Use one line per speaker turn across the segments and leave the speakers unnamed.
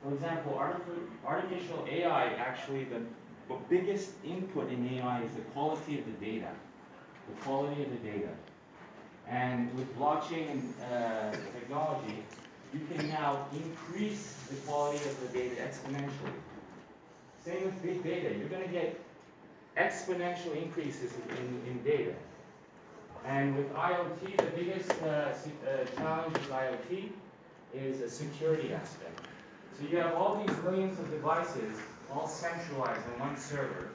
For example, artificial AI, actually the biggest input in AI is the quality of the data. The quality of the data. And with blockchain technology, you can now increase the quality of the data exponentially. Same with big data. You're going to get exponential increases in data. And with IoT, the biggest challenge with IoT is a security aspect. So you have all these millions of devices all centralized on one server.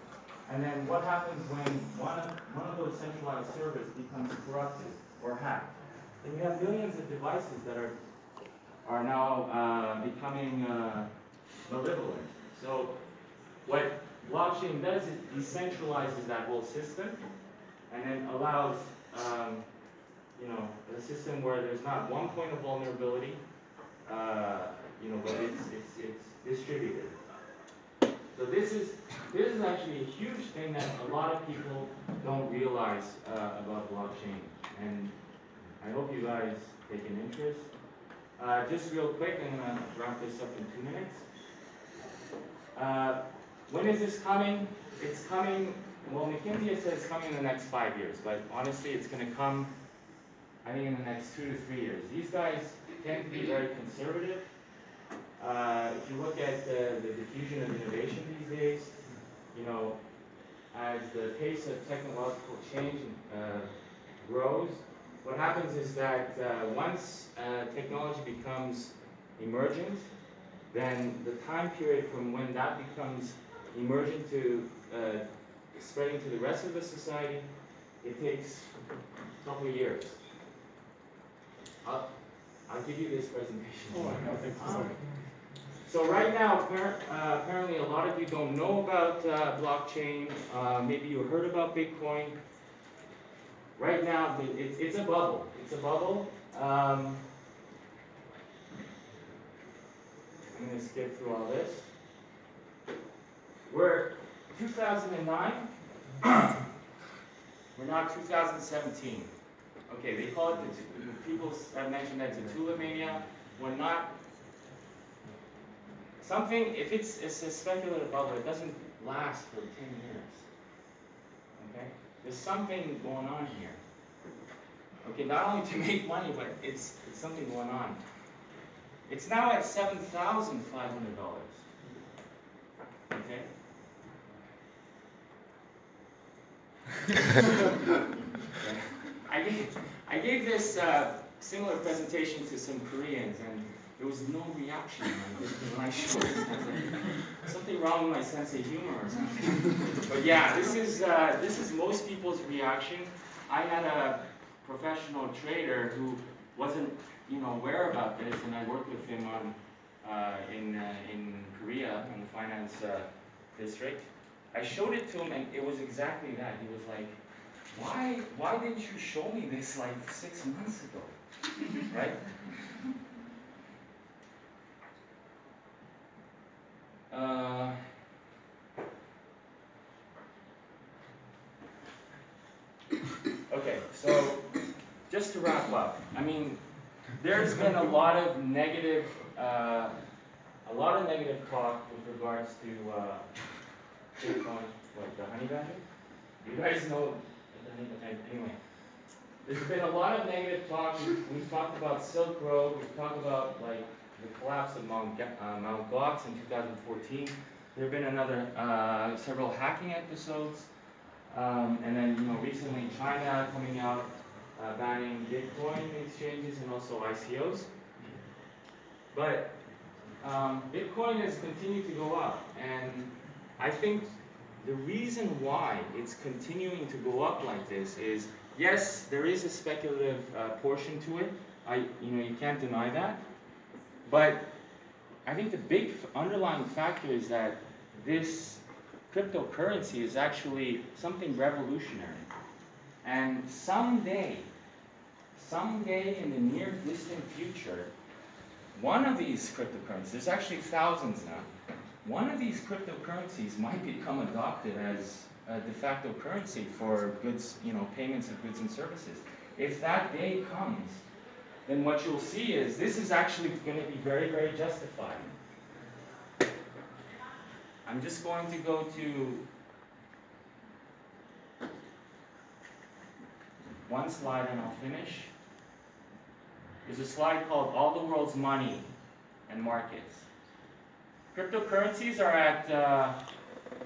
And then what happens when one of those centralized servers becomes corrupted or hacked? Then you have millions of devices that are now becoming malevolent. So what blockchain does is decentralizes that whole system and then allows a system where there's not one point of vulnerability, but it's distributed. So this is actually a huge thing that a lot of people don't realize about blockchain, and I hope you guys take an interest. Just real quick, I'm going to wrap this up in 2 minutes. When is this coming? It's coming, well, McKinsey says it's coming in the next 5 years, but honestly it's going to come, I think, in the next 2 to 3 years. These guys tend to be very conservative. If you look at the diffusion of innovation these days, as the pace of technological change grows, what happens is that once technology becomes emergent, then the time period from when that becomes emergent to spreading to the rest of the society, it takes a couple of years. I'll give you this presentation.
Oh, no, thank you. Sorry.
So right now, apparently a lot of you don't know about blockchain. Maybe you heard about Bitcoin. Right now, it's a bubble. It's a bubble. I'm going to skip through all this. We're 2009. We're now 2017. Okay, they call it people have mentioned that it's a tulip mania. We're not. Something, if it's a speculative bubble, it doesn't last for 10 years. Okay? There's something going on here. Okay, not only to make money, but it's something going on. It's now at $7,500. Okay? I gave this similar presentation to some Koreans, and there was no reaction when I showed it. I was like, something wrong with my sense of humor or something. But yeah, this is most people's reaction. I had a professional trader who wasn't aware about this, and I worked with him on in Korea in the finance district. I showed it to him, and it was exactly that. He was like, why didn't you show me this like 6 months ago? Right? Okay, so just to wrap up, I mean, there's been a lot of negative talk with regards to Bitcoin. What, the honey badger? You guys know the honey badger? Anyway, there's been a lot of negative talk. We've talked about Silk Road. We've talked about like the collapse of Mt. Gox in 2014. There have been several hacking episodes, and then recently China coming out banning Bitcoin exchanges and also ICOs. But Bitcoin has continued to go up, and I think the reason why it's continuing to go up like this is, yes, there is a speculative portion to it. You can't deny that. But I think the big underlying factor is that this cryptocurrency is actually something revolutionary. And someday in the near distant future, one of these cryptocurrencies, there's actually thousands now, one of these cryptocurrencies might become adopted as a de facto currency for goods, payments of goods and services. If that day comes, then what you'll see is this is actually going to be very, very justified. I'm just going to go to one slide and I'll finish. There's a slide called All the World's Money and Markets. Cryptocurrencies are at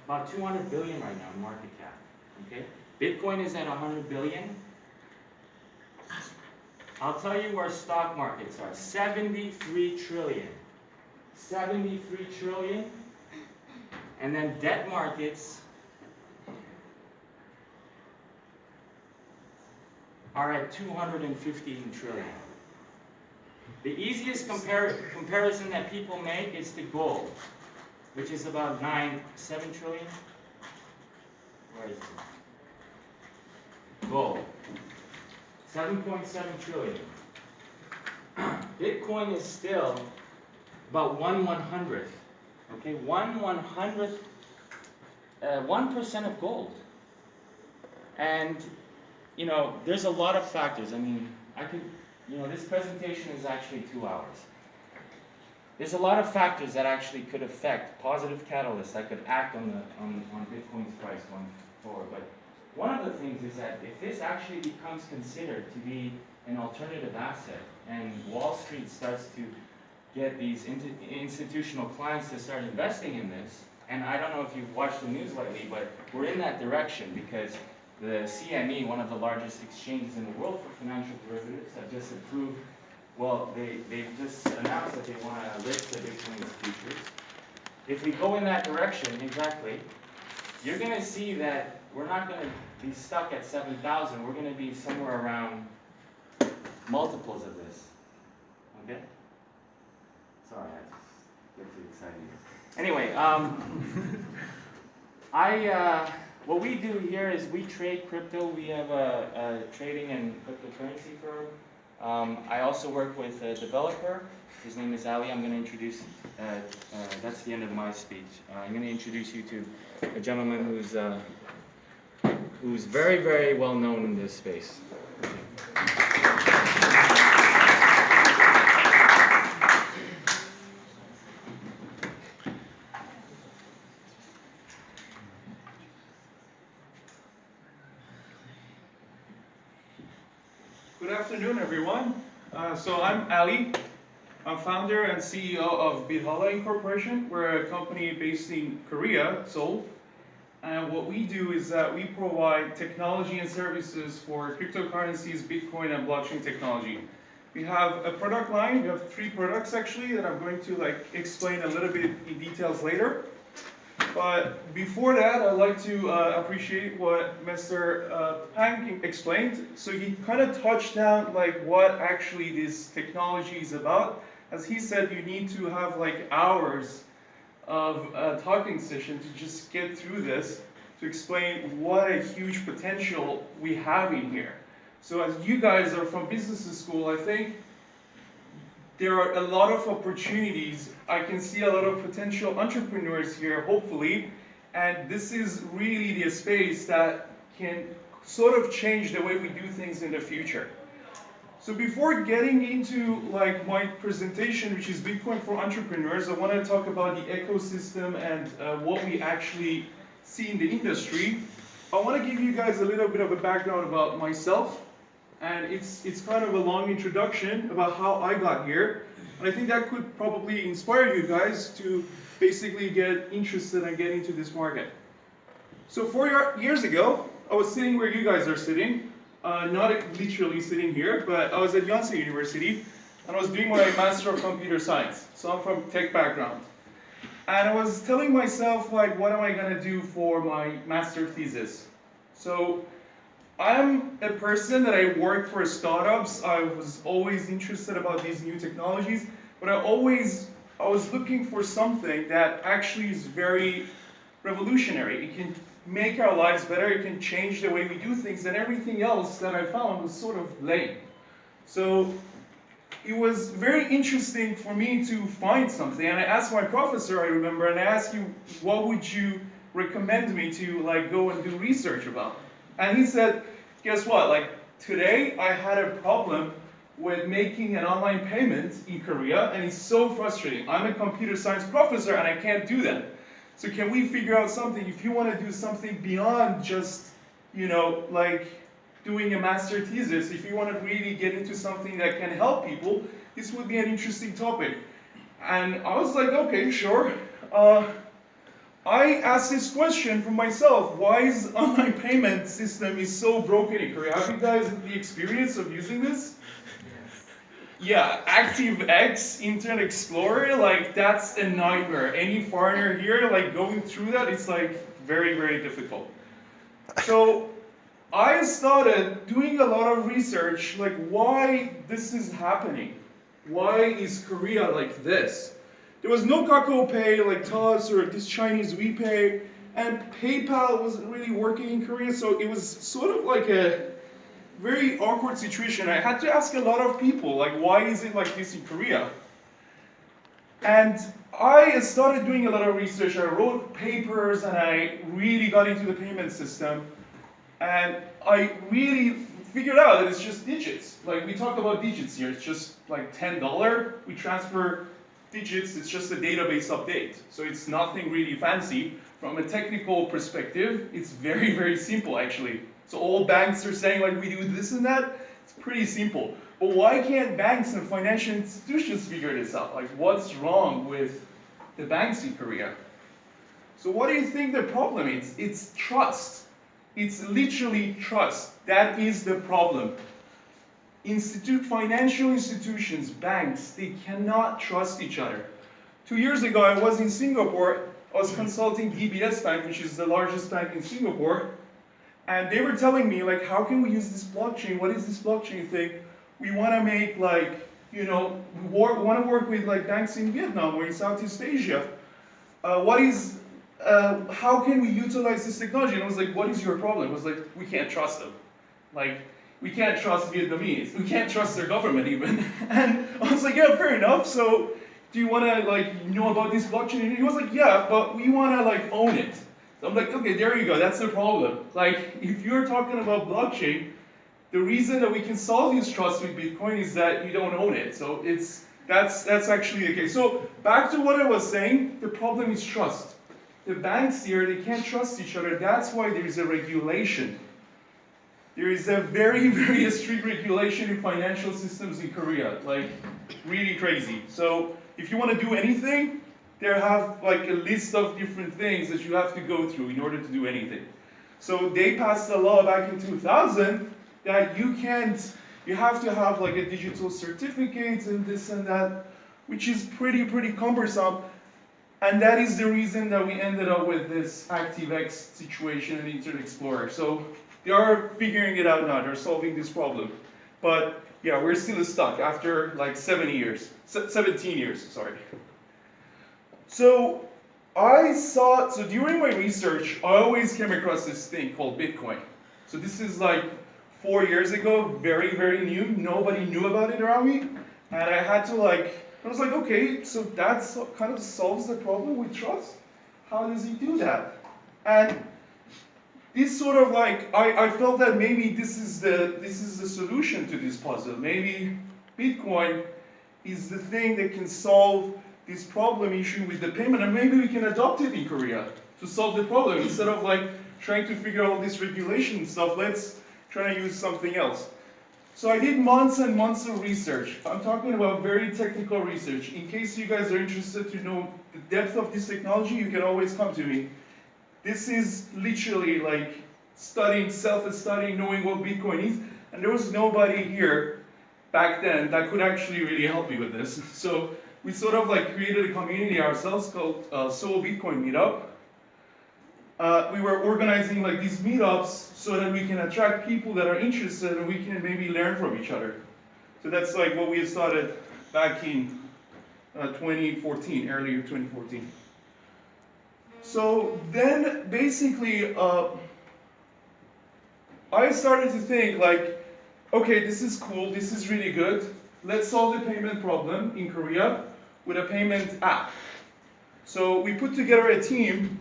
about 200 billion right now in market cap. Okay? Bitcoin is at 100 billion. I'll tell you where stock markets are. 73 trillion. 73 trillion. And then debt markets are at 215 trillion. The easiest comparison that people make is to gold, which is about 7 trillion. Where is it? Gold. 7.7 trillion. Bitcoin is still about 1/100th. Okay, 1/100th, 1% of gold. And, you know, there's a lot of factors. I mean, this presentation is actually 2 hours. There's a lot of factors that actually could affect, positive catalysts that could act on Bitcoin's price going forward. But one of the things is that if this actually becomes considered to be an alternative asset, and Wall Street starts to get these institutional clients to start investing in this, and I don't know if you've watched the news lately, but we're in that direction because the CME, one of the largest exchanges in the world for financial derivatives, have just approved, well, they've just announced that they want to list the Bitcoin futures. If we go in that direction, exactly, you're going to see that we're not going to be stuck at 7,000. We're going to be somewhere around multiples of this. Okay? Sorry, I just get too excited. Anyway, what we do here is we trade crypto. We have a trading and cryptocurrency firm. I also work with a developer. His name is Ali. I'm going to introduce, that's the end of my speech. I'm going to introduce you to a gentleman who's very, very well known in this space.
Good afternoon, everyone. So I'm Ali. I'm founder and CEO of Bithala Incorporation. We're a company based in Korea, Seoul. And what we do is that we provide technology and services for cryptocurrencies, Bitcoin, and blockchain technology. We have a product line. We have 3 products actually that I'm going to explain a little bit in details later. But before that, I'd like to appreciate what Mr. Pang explained. So he kind of touched on what actually this technology is about. As he said, you need to have hours of a talking session to just get through this, to explain what a huge potential we have in here. So as you guys are from business school, I think there are a lot of opportunities. I can see a lot of potential entrepreneurs here, hopefully, and this is really the space that can sort of change the way we do things in the future. So before getting into my presentation, which is Bitcoin for Entrepreneurs, I want to talk about the ecosystem and what we actually see in the industry. I want to give you guys a little bit of a background about myself. And it's kind of a long introduction about how I got here. And I think that could probably inspire you guys to basically get interested and get into this market. So 4 years ago, I was sitting where you guys are sitting. Not literally sitting here, but I was at Yonsei University. And I was doing my Master of Computer Science. So I'm from tech background. And I was telling myself, what am I going to do for my master thesis? So I'm a person that I work for startups. I was always interested about these new technologies, but I was looking for something that actually is very revolutionary. It can make our lives better, it can change the way we do things, and everything else that I found was sort of lame. So it was very interesting for me to find something, and I asked my professor, I remember, and I asked him, what would you recommend me to go and do research about? And he said, guess what, today I had a problem with making an online payment in Korea, and it's so frustrating. I'm a computer science professor and I can't do that. So can we figure out something, if you want to do something beyond just, like doing a master thesis, if you want to really get into something that can help people, this would be an interesting topic. And I was like, okay, sure. I asked this question for myself, why is online payment system is so broken in Korea? Have you guys had the experience of using this? Yeah, ActiveX, Internet Explorer, like that's a nightmare. Any foreigner here, like going through that, it's like very, very difficult. So I started doing a lot of research, like why this is happening. Why is Korea like this? There was no Kakao Pay like Toss or this Chinese WePay, and PayPal wasn't really working in Korea, so it was sort of like a very awkward situation. I had to ask a lot of people, like, why is it like this in Korea? And I started doing a lot of research. I wrote papers and I really got into the payment system. And I really figured out that it's just digits. Like, we talk about digits here. It's just like $10. We transfer digits. It's just a database update. So it's nothing really fancy. From a technical perspective, it's very, very simple, actually. So all banks are saying, like, we do this and that. It's pretty simple. But why can't banks and financial institutions figure this out? Like, what's wrong with the banks in Korea? So what do you think the problem is? It's trust. It's literally trust. That is the problem. Financial institutions, banks, they cannot trust each other. 2 years ago, I was in Singapore. I was consulting DBS Bank, which is the largest bank in Singapore. And they were telling me, like, how can we use this blockchain? What is this blockchain thing? We want to make, like, we want to work with, like, banks in Vietnam or in Southeast Asia. How can we utilize this technology? And I was like, what is your problem? It was like, we can't trust them. Like, we can't trust Vietnamese. We can't trust their government even. And I was like, yeah, fair enough. So do you want to, like, know about this blockchain? And he was like, yeah, but we want to, like, own it. So I'm like, okay, there you go. That's the problem. Like, if you're talking about blockchain, the reason that we can solve this trust with Bitcoin is that you don't own it. So that's actually the case. So back to what I was saying, the problem is trust. The banks here, they can't trust each other. That's why there is a regulation. There is a very, very strict regulation in financial systems in Korea. Like, really crazy. So if you want to do anything, they have like a list of different things that you have to go through in order to do anything. So they passed a law back in 2000 that you have to have like a digital certificate and this and that, which is pretty cumbersome. And that is the reason that we ended up with this ActiveX situation in Internet Explorer. So they are figuring it out now, they're solving this problem. But yeah, we're still stuck after like 17 years, sorry. So during my research, I always came across this thing called Bitcoin. So this is like 4 years ago, very, very new. Nobody knew about it around me. And I was like, okay, so that kind of solves the problem with trust? How does he do that? And this sort of like, I felt that maybe this is the solution to this puzzle. Maybe Bitcoin is the thing that can solve this problem issue with the payment, and maybe we can adopt it in Korea to solve the problem. Instead of like trying to figure out all this regulation stuff, let's try to use something else. So I did months and months of research. I'm talking about very technical research. In case you guys are interested to know the depth of this technology, you can always come to me. This is literally like self-studying, knowing what Bitcoin is, and there was nobody here back then that could actually really help me with this. So we sort of like created a community ourselves called Seoul Bitcoin Meetup. We were organizing like these meetups so that we can attract people that are interested and we can maybe learn from each other. So that's like what we started back in 2014, earlier 2014. So then basically I started to think like, okay, this is cool, this is really good. Let's solve the payment problem in Korea with a payment app. So we put together a team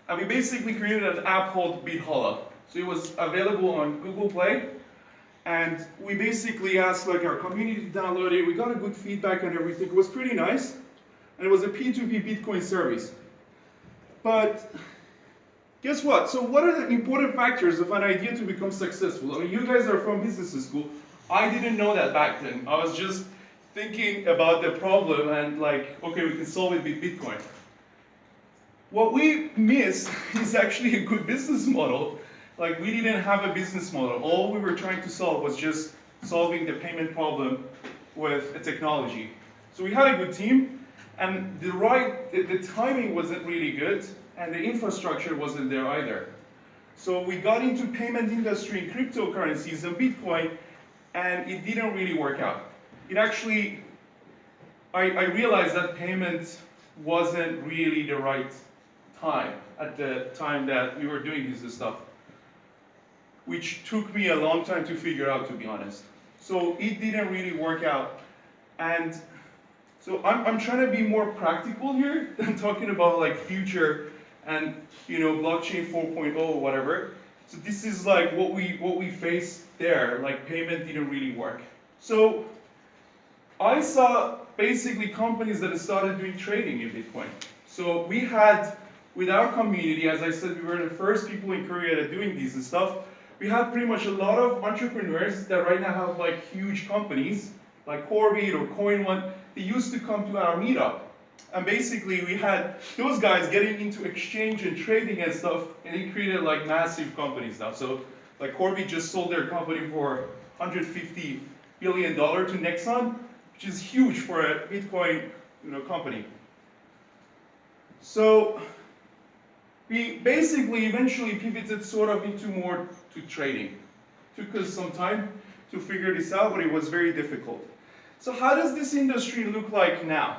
and we basically created an app called BitHolla. So it was available on Google Play. And we basically asked like our community to download it. We got a good feedback and everything. It was pretty nice. And it was a P2P Bitcoin service. But guess what? So what are the important factors of an idea to become successful? I mean, you guys are from business school. I didn't know that back then. I was just thinking about the problem and like, okay, we can solve it with Bitcoin. What we missed is actually a good business model. Like, we didn't have a business model. All we were trying to solve was just solving the payment problem with a technology. So we had a good team, and the timing wasn't really good, and the infrastructure wasn't there either. So we got into payment industry in cryptocurrencies and Bitcoin, and it didn't really work out. It actually, I realized that payment wasn't really the right time at the time that we were doing this stuff, which took me a long time to figure out, to be honest. So it didn't really work out. And so I'm trying to be more practical here than talking about like future and blockchain 4.0 or whatever. So this is like what we faced there, like payment didn't really work. So I saw basically companies that started doing trading in Bitcoin. So we had, with our community, as I said, we were the first people in Korea that doing this and stuff. We had pretty much a lot of entrepreneurs that right now have like huge companies, like Corbit or CoinOne. They used to come to our meetup. And basically we had those guys getting into exchange and trading and stuff, and they created like massive companies now. So like Corbit just sold their company for $150 billion to Nexon, which is huge for a Bitcoin company. So we basically eventually pivoted sort of into more to trading. Took us some time to figure this out, but it was very difficult. So how does this industry look like now?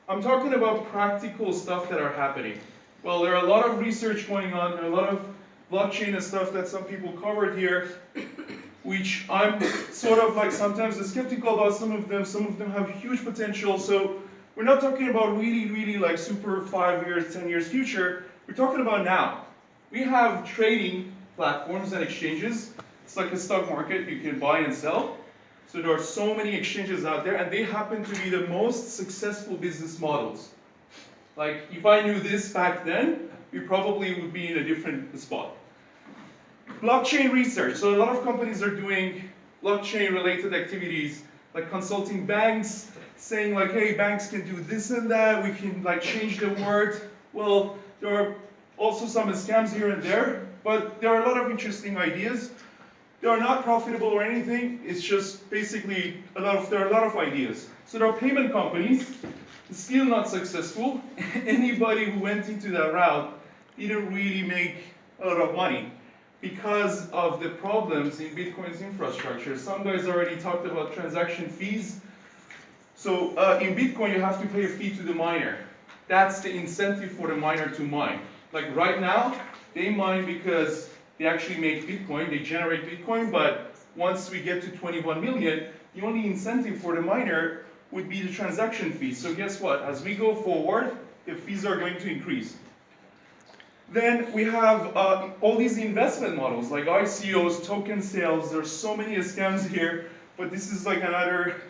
I'm talking about practical stuff that are happening. Well, there are a lot of research going on, there are a lot of blockchain and stuff that some people covered here, which I'm sort of like sometimes skeptical about some of them have huge potential. So we're not talking about really like super 5 years, 10 years future. We're talking about now. We have trading platforms and exchanges. It's like a stock market, you can buy and sell. So there are so many exchanges out there, and they happen to be the most successful business models. Like, if I knew this back then, we probably would be in a different spot. Blockchain research. So a lot of companies are doing blockchain-related activities, like consulting banks, saying like, hey, banks can do this and that, we can like change the word. Well, there are also some scams here and there, but there are a lot of interesting ideas. They are not profitable or anything, it's just basically there are a lot of ideas. So there are payment companies, still not successful. Anybody who went into that route didn't really make a lot of money because of the problems in Bitcoin's infrastructure. Some guys already talked about transaction fees. So in Bitcoin you have to pay a fee to the miner. That's the incentive for the miner to mine. Like right now, they mine because they actually make Bitcoin, they generate Bitcoin, but once we get to 21 million, the only incentive for the miner would be the transaction fees. So guess what? As we go forward, the fees are going to increase. Then we have all these investment models, like ICOs, token sales. There's so many scams here, but this is like another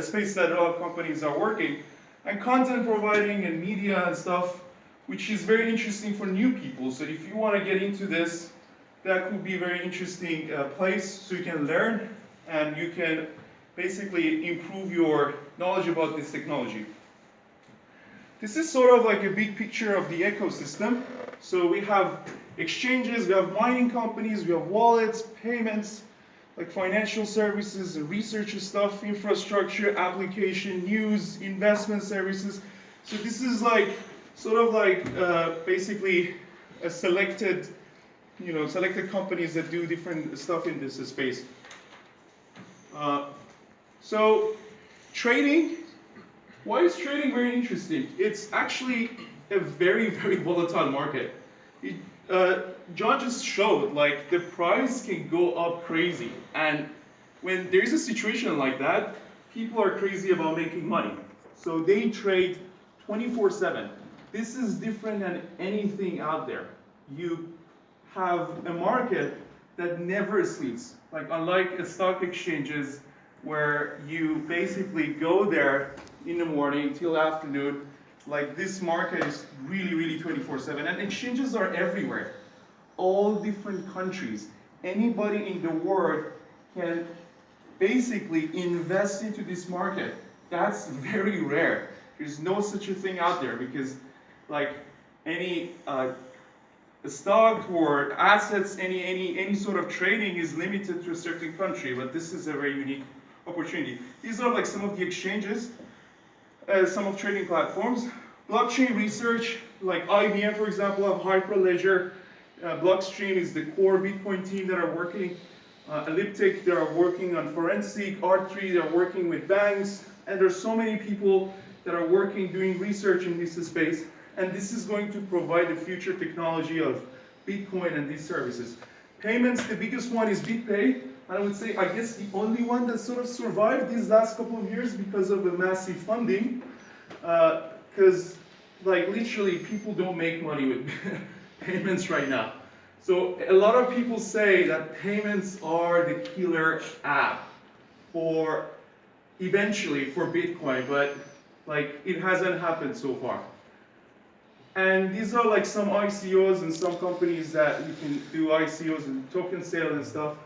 space that a lot of companies are working. And content providing and media and stuff, which is very interesting for new people. So if you want to get into this, that could be a very interesting place so you can learn and you can basically improve your knowledge about this technology. This is sort of like a big picture of the ecosystem. So we have exchanges, we have mining companies, we have wallets, payments, like financial services, research stuff, infrastructure, application, news, investment services. So this is like sort of like basically a selected companies that do different stuff in this space. So trading, why is trading very interesting? It's actually a very volatile market. John just showed like the price can go up crazy, and when there is a situation like that, people are crazy about making money. So they trade 24/7. This is different than anything out there. You have a market that never sleeps. Like unlike stock exchanges where you basically go there in the morning till afternoon like this market is really, really 24/7, and exchanges are everywhere, all different countries. Anybody in the world can basically invest into this market. That's very rare. There's no such a thing out there because, like, any stock or assets, any sort of trading is limited to a certain country. But this is a very unique opportunity. These are like some of the exchanges, some of trading platforms. Blockchain research, like IBM, for example, have Hyperledger. Blockstream is the core Bitcoin team that are working. Elliptic, they are working on forensic. R3, they are working with banks. And there's so many people that are working, doing research in this space. And this is going to provide the future technology of Bitcoin and these services. Payments, the biggest one is BitPay. I would say, I guess, the only one that sort of survived these last couple of years because of the massive funding. Because, like, literally, people don't make money with payments right now. So a lot of people say that payments are the killer app for, eventually, for Bitcoin, but, like, it hasn't happened so far. And these are like some ICOs and some companies that you can do ICOs and token sale and stuff,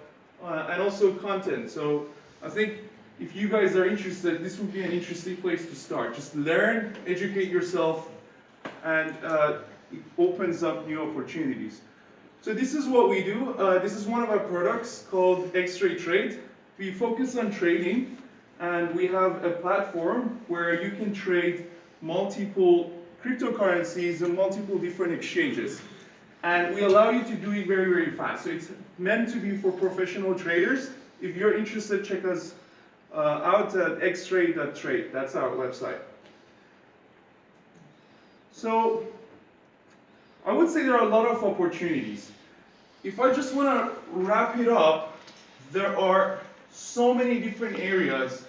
and also content. So I think if you guys are interested, this would be an interesting place to start. Just learn, educate yourself, and it opens up new opportunities. So this is what we do. This is one of our products called X-Ray Trade. We focus on trading, and we have a platform where you can trade multiple cryptocurrencies and multiple different exchanges. And we allow you to do it very, very fast. So it's meant to be for professional traders. If you're interested, check us out at xray.trade. That's our website. So I would say there are a lot of opportunities. If I just want to wrap it up, there are so many different areas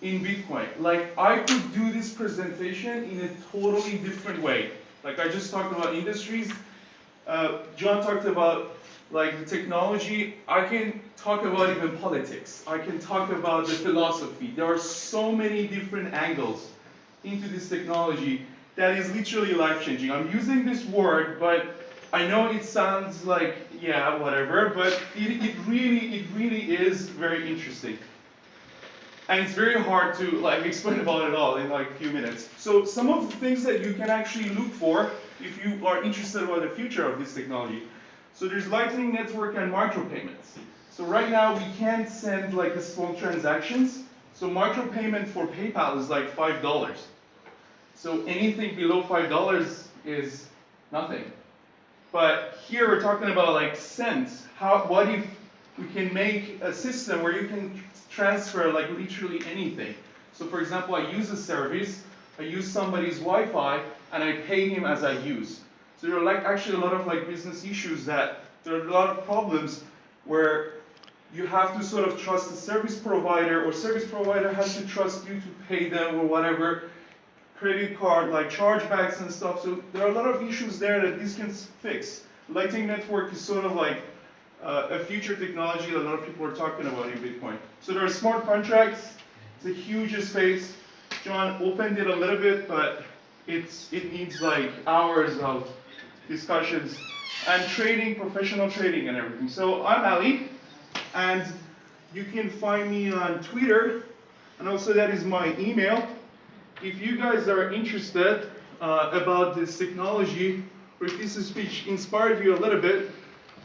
in Bitcoin. Like, I could do this presentation in a totally different way. Like, I just talked about industries. John talked about, like, the technology. I can talk about even politics. I can talk about the philosophy. There are so many different angles into this technology that is literally life-changing. I'm using this word, but I know it sounds like, yeah, whatever, but it really is very interesting. And it's very hard to, like, explain about it all in like a few minutes. So some of the things that you can actually look for if you are interested about the future of this technology. So there's Lightning Network and micropayments. So right now we can't send like small transactions. So micropayment for PayPal is like $5. So anything below $5 is nothing. But here we're talking about like cents. What if we can make a system where you can transfer like literally anything? So for example, I use a service, I use somebody's Wi-Fi, and I pay him as I use. So there are like actually a lot of like business issues that there are a lot of problems where you have to sort of trust the service provider, or service provider has to trust you to pay them or whatever. Credit card, like chargebacks and stuff. So there are a lot of issues there that this can fix. Lightning Network is sort of like a future technology that a lot of people are talking about in Bitcoin. So there are smart contracts. It's a huge space. John opened it a little bit, but it needs like hours of discussions and trading, professional trading and everything. So I'm Ali, and you can find me on Twitter, and also that is my email. If you guys are interested about this technology, or if this speech inspired you a little bit,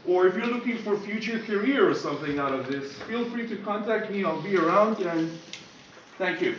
or if you're looking for future career or something out of this, feel free to contact me. I'll be around, and thank you.